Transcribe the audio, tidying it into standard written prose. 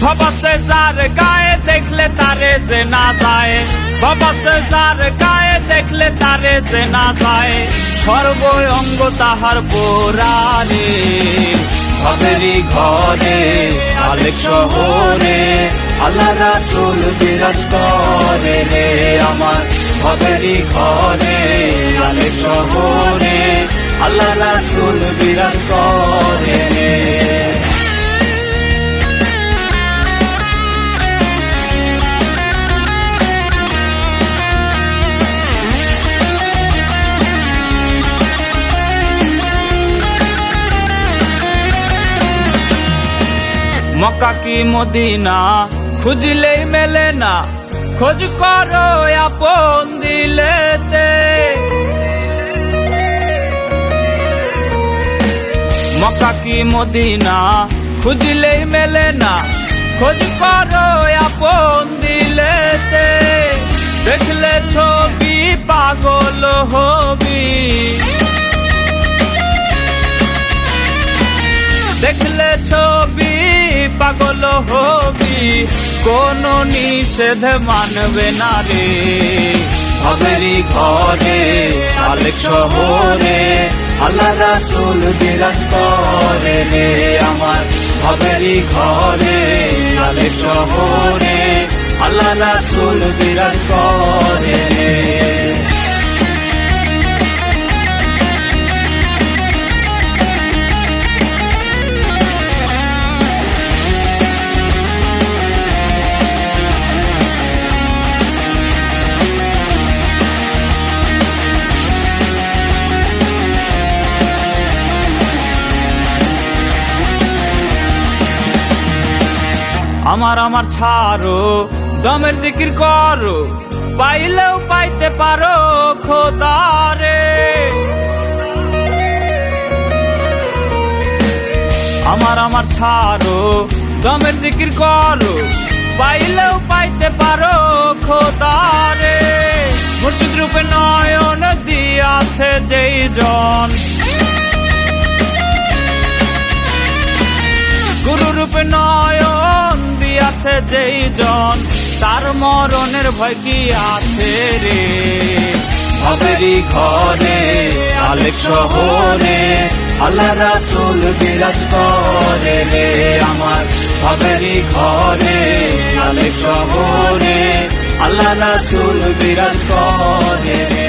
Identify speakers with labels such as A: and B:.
A: ভবসে যার গায়ে দেখলে তারে যে না যায়, ভবসে যার গায়ে দেখলে তারে যে না যায়, সর্ব অঙ্গ তাহার পোড়ারে। ভবেরই ঘরে আলেক শহরে আল্লাহ রাসূল বিরাজ করে রে আমার। ভবেরই ঘরে আলেক শহরে আল্লাহ রাসূল বিরাজ করে রে। মক্কা কি মদিনা খুঁজলেই মেলে না, খোঁজ করো আপন দিলেতে। মক্কা কি মদিনা খুঁজলেই মেলে না, খোঁজ করো আপন দিলেতে। দেখলে ছবি পাগল হবি, দেখলে ছবি পাগল হবি, কোন নিষেধ মানবে না রে। ভবেরই ঘরে আলেক শহরে আল্লাহ রাসূল বিরাজ করে রে আমার। ভবেরই ঘরে আলেক শহরে আল্লাহ রাসূল বিরাজ করে রে। আমার আমার ছাড়ো দমের জিকির করো, পাইলেও পাইতে পারো খোদারে। আমার আমার ছাড়ো দমের জিকির করো, পাইলেও পাইতে পারো খোদারে। মুর্শিদ রূপে নয়ন দিয়াছে যেই জন, গুরু রূপে নয়ন দিয়াছে যেই জন, তার মরণের ভয় কি আছে রে। ভবেরই ঘরে আলেক শহরে আল্লাহ রাসূল বিরাজ করে রে আমার। ভবেরই ঘরে আলেক শহরে আল্লাহ রাসূল বিরাজ করে রে।